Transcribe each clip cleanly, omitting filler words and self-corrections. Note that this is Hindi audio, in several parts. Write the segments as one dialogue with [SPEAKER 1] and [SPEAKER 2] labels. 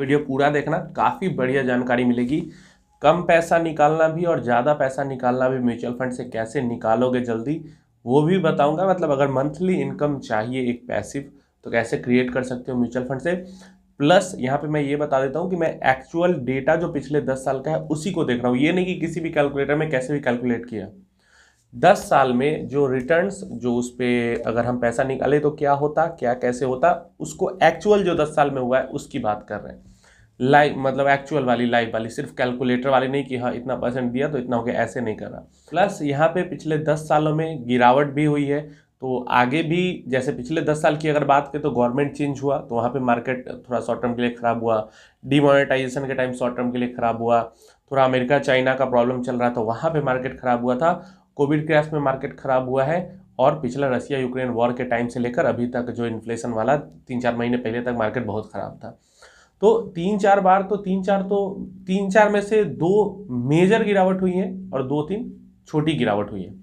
[SPEAKER 1] वीडियो पूरा देखना, काफ़ी बढ़िया जानकारी मिलेगी। कम पैसा निकालना भी और ज़्यादा पैसा निकालना भी म्यूचुअल फंड से कैसे निकालोगे जल्दी, वो भी बताऊंगा। मतलब अगर मंथली इनकम चाहिए एक पैसिव, तो कैसे क्रिएट कर सकते हो म्यूचुअल फंड से। प्लस यहाँ पे मैं ये बता देता हूँ कि मैं एक्चुअल डेटा जो पिछले 10 साल का है उसी को देख रहा हूँ, ये नहीं कि किसी भी कैलकुलेटर में कैसे भी कैलकुलेट किया। 10 साल में जो रिटर्न्स, जो उस पर अगर हम पैसा निकाले तो क्या होता, क्या कैसे होता, उसको एक्चुअल जो 10 साल में हुआ है उसकी बात कर रहे हैं। लाइव मतलब एक्चुअल वाली, लाइव वाली, सिर्फ कैलकुलेटर वाली नहीं कि हाँ इतना परसेंट दिया तो इतना हो गया, ऐसे नहीं कर रहा। प्लस यहाँ पे पिछले 10 सालों में गिरावट भी हुई है, तो आगे भी जैसे पिछले 10 साल की अगर बात करें तो गवर्नमेंट चेंज हुआ तो वहाँ पे मार्केट थोड़ा शॉर्ट टर्म के लिए खराब हुआ, डिमोनेटाइजेशन के टाइम शॉर्ट टर्म के लिए खराब हुआ, थोड़ा अमेरिका चाइना का प्रॉब्लम चल रहा था वहाँ पे मार्केट खराब हुआ था, कोविड क्रैश में मार्केट खराब हुआ है, और पिछला रसिया यूक्रेन वॉर के टाइम से लेकर अभी तक जो इन्फ्लेशन वाला 3-4 महीने पहले तक मार्केट बहुत खराब था। तो 3-4 में से 2 मेजर गिरावट हुई है और 2-3 छोटी गिरावट हुई है।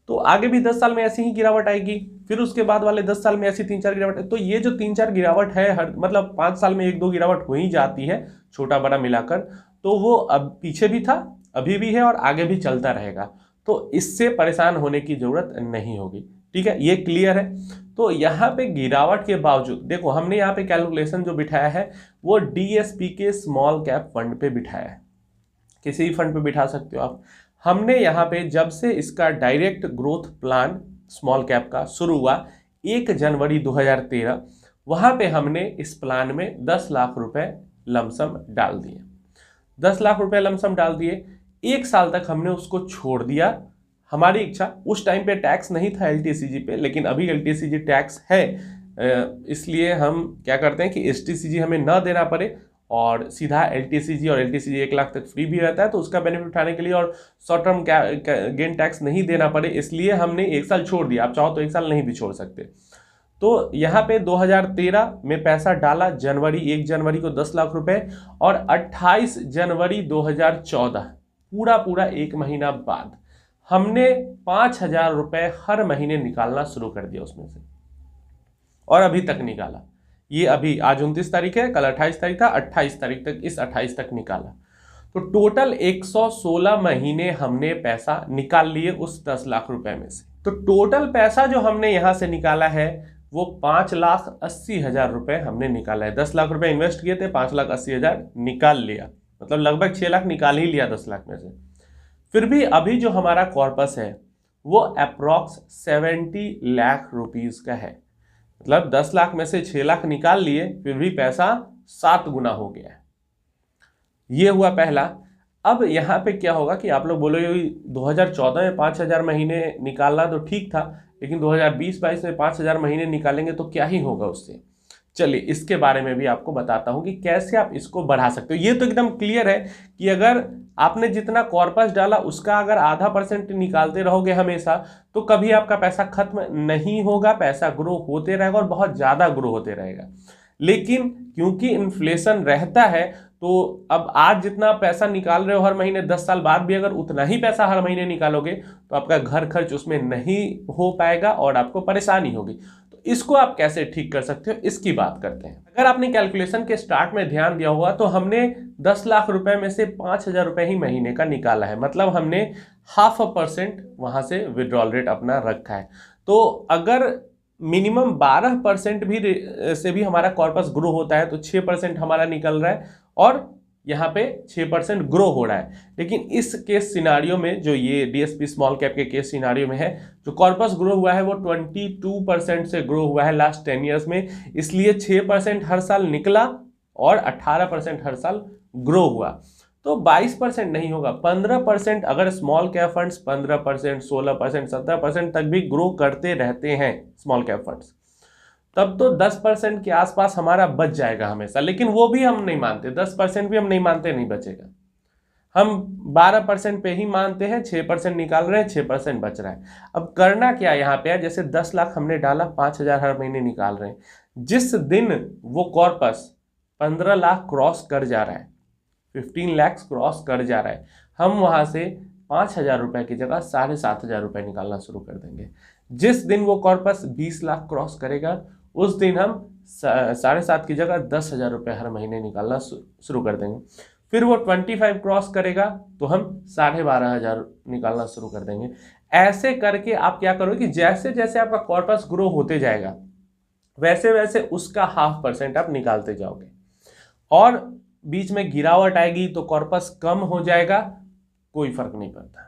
[SPEAKER 1] तो आगे भी 10 साल में ऐसी ही गिरावट आएगी, फिर उसके बाद वाले 10 साल में ऐसी 3-4 गिरावट है। तो ये जो 3-4 गिरावट है, हर मतलब 5 साल में 1-2 गिरावट हो ही जाती है, छोटा बड़ा मिलाकर। तो वो अब पीछे भी था, अभी भी है और आगे भी चलता रहेगा। तो इससे परेशान होने की जरूरत नहीं होगी। ठीक है, ये क्लियर है। तो यहाँ पे गिरावट के बावजूद देखो, हमने यहाँ पे कैलकुलेशन जो बिठाया है वो डीएसपी के स्मॉल कैप फंड पे बिठाया है, किसी भी फंड पे बिठा सकते हो आप। हमने यहाँ पे जब से इसका direct growth plan small cap का शुरू हुआ 1 जनवरी 2013, वहां पे हमने इस प्लान में 10 लाख रुपए लमसम डाल दिए। 10 लाख रुपए लमसम डाल दिए, 1 साल तक हमने उसको छोड़ दिया। हमारी इच्छा, उस टाइम पे टैक्स नहीं था एलटीसीजी पे, लेकिन अभी एलटीसीजी टैक्स है, इसलिए हम क्या करते हैं कि एसटीसीजी हमें ना देना पड़े और सीधा एलटीसीजी, और एलटीसीजी 1 लाख तक फ्री भी रहता है, तो उसका बेनिफिट उठाने के लिए और शॉर्ट टर्म गेन टैक्स नहीं देना पड़े, इसलिए हमने 1 साल छोड़ दिया। आप चाहो तो 1 साल नहीं भी छोड़ सकते। तो यहाँ पे 2013 में पैसा डाला, 1 जनवरी को 10 लाख रुपए, और 28 जनवरी 2014 पूरा 1 महीना बाद हमने 5,000 रुपए हर महीने निकालना शुरू कर दिया उसमें से, और अभी तक निकाला। ये अभी आज 29 तारीख है, कल 28 तारीख था, 28 तारीख तक, इस 28 तक निकाला। तो टोटल 116 महीने हमने पैसा निकाल लिए उस 10 लाख रुपए में से। तो टोटल पैसा जो हमने यहां से निकाला है वो 5,80,000 रुपए हमने निकाला है। 10 लाख रुपए इन्वेस्ट किए थे, 5,80,000 निकाल लिया, मतलब लगभग 6 लाख निकाल ही लिया 10 लाख में से। फिर भी अभी जो हमारा कॉर्पस है वो अप्रॉक्स 70 लाख रुपीज का है। मतलब 10 लाख में से 6 लाख निकाल लिए, फिर भी पैसा 7 गुना हो गया है। ये हुआ पहला। अब यहाँ पे क्या होगा कि आप लोग बोलोगे 2014 में 5,000 महीने निकालना तो ठीक था, लेकिन 2020-22 में 5,000 महीने निकालेंगे तो क्या ही होगा उससे। चलिए इसके बारे में भी आपको बताता हूं कि कैसे आप इसको बढ़ा सकते हो। ये तो एकदम क्लियर है कि अगर आपने जितना कॉर्पस डाला उसका अगर आधा % निकालते रहोगे हमेशा, तो कभी आपका पैसा खत्म नहीं होगा, पैसा ग्रो होते रहेगा और बहुत ज्यादा ग्रो होते रहेगा। लेकिन क्योंकि इन्फ्लेशन रहता है, तो अब आज जितना पैसा निकाल रहे हो हर महीने, 10 साल बाद भी अगर उतना ही पैसा हर महीने निकालोगे तो आपका घर खर्च उसमें नहीं हो पाएगा और आपको परेशानी होगी। तो इसको आप कैसे ठीक कर सकते हो, इसकी बात करते हैं। अगर आपने कैलकुलेशन के स्टार्ट में ध्यान दिया होगा तो हमने 10 लाख रुपए में से 5,000 रुपए ही महीने का निकाला है, मतलब हमने 0.5% वहां से विड्रॉल रेट अपना रखा है। तो अगर मिनिमम 12% भी से भी हमारा कॉर्पस ग्रो होता है तो 6% हमारा निकल रहा है, और यहाँ पे 6% ग्रो हो रहा है। लेकिन इस केस सिनारियो में, जो ये डीएसपी स्मॉल कैप के केस सिनारियो में है, जो कॉर्पस ग्रो हुआ है वो 22% से ग्रो हुआ है लास्ट 10 ईयर्स में, इसलिए 6% हर साल निकला और 18% हर साल ग्रो हुआ। तो 22% नहीं होगा, 15%। अगर स्मॉल कैप फंड्स 15%, 16%, 17% तक भी ग्रो करते रहते हैं स्मॉल कैप फंड्स, तब तो 10% के आसपास हमारा बच जाएगा हमेशा। लेकिन वो भी हम नहीं मानते, 10% भी हम नहीं मानते नहीं बचेगा। हम 12% पे ही मानते हैं, 6% निकाल रहे हैं, 6% बच रहा है। अब करना क्या यहाँ पे है, जैसे 10 लाख हमने डाला, 5,000 हर महीने निकाल रहे हैं। जिस दिन वो कॉर्पस 15 लाख क्रॉस कर जा रहा है, 15 लाख क्रॉस कर जा रहा है, हम वहां से 5,000 रुपए की जगह 7,500 रुपए निकालना शुरू कर देंगे। जिस दिन वो कॉर्पस 20 लाख क्रॉस करेगा उस दिन हम 7.5 की जगह 10,000 रुपये हर महीने निकालना शुरू कर देंगे। फिर वो 25 क्रॉस करेगा तो हम 12,500 निकालना शुरू कर देंगे। ऐसे करके आप क्या करोगे कि जैसे जैसे आपका कॉर्पस ग्रो होते जाएगा वैसे वैसे उसका 0.5% आप निकालते जाओगे, और बीच में गिरावट आएगी तो कॉर्पस कम हो जाएगा, कोई फर्क नहीं पड़ता।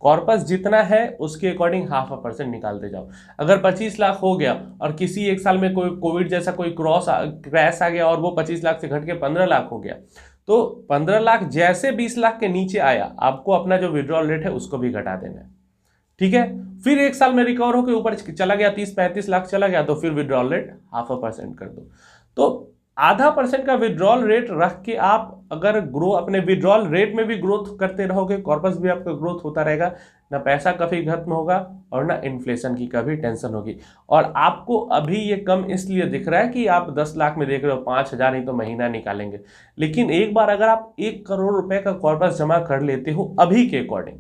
[SPEAKER 1] कॉर्पस जितना है उसके अकॉर्डिंग 0.5% निकालते जाओ। अगर 25 लाख हो गया और किसी एक साल में कोई कोविड जैसा कोई क्रैश आ गया और वो 25 लाख से घट के 15 लाख हो गया, तो 15 लाख जैसे 20 लाख के नीचे आया आपको अपना जो विड्रॉल रेट है उसको भी घटा देना है, ठीक है। फिर एक साल में रिकवर होकर ऊपर चला गया 30-35 लाख चला गया तो फिर विड्रॉल रेट 0.5% कर दो। तो 0.5% का विड्रॉल रेट रख के आप अगर अपने विड्रॉल रेट में भी ग्रोथ करते रहोगे, कॉर्पस भी आपका ग्रोथ होता रहेगा, ना पैसा कभी खत्म होगा और ना इन्फ्लेशन की कभी टेंशन होगी। और आपको अभी ये कम इसलिए दिख रहा है कि आप 10 लाख में देख रहे हो, 5,000 ही तो महीना निकालेंगे, लेकिन एक बार अगर आप 1 करोड़ रुपए का कॉर्पस जमा कर लेते हो अभी के अकॉर्डिंग,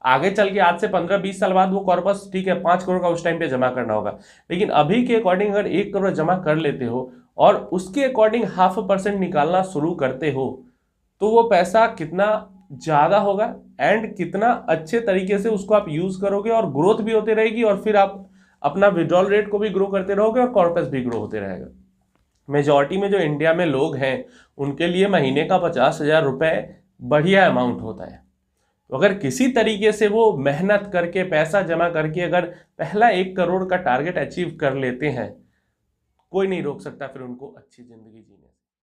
[SPEAKER 1] आगे चल के आज से 15-20 साल बाद वो कॉर्पस ठीक है 5 करोड़ का उस टाइम पे जमा करना होगा, लेकिन अभी के अकॉर्डिंग अगर 1 करोड़ जमा कर लेते हो और उसके अकॉर्डिंग 0.5% निकालना शुरू करते हो तो वो पैसा कितना ज्यादा होगा एंड कितना अच्छे तरीके से उसको आप यूज करोगे और ग्रोथ भी होती रहेगी, और फिर आप अपना विड्रॉल रेट को भी ग्रो करते रहोगे और कॉर्पस भी ग्रो होते रहेगा। मेजॉरिटी में जो इंडिया में लोग हैं उनके लिए महीने का 50,000 रुपए बढ़िया अमाउंट होता है। तो अगर किसी तरीके से वो मेहनत करके पैसा जमा करके अगर पहला 1 करोड़ का टारगेट अचीव कर लेते हैं, कोई नहीं रोक सकता फिर उनको अच्छी जिंदगी जीने से।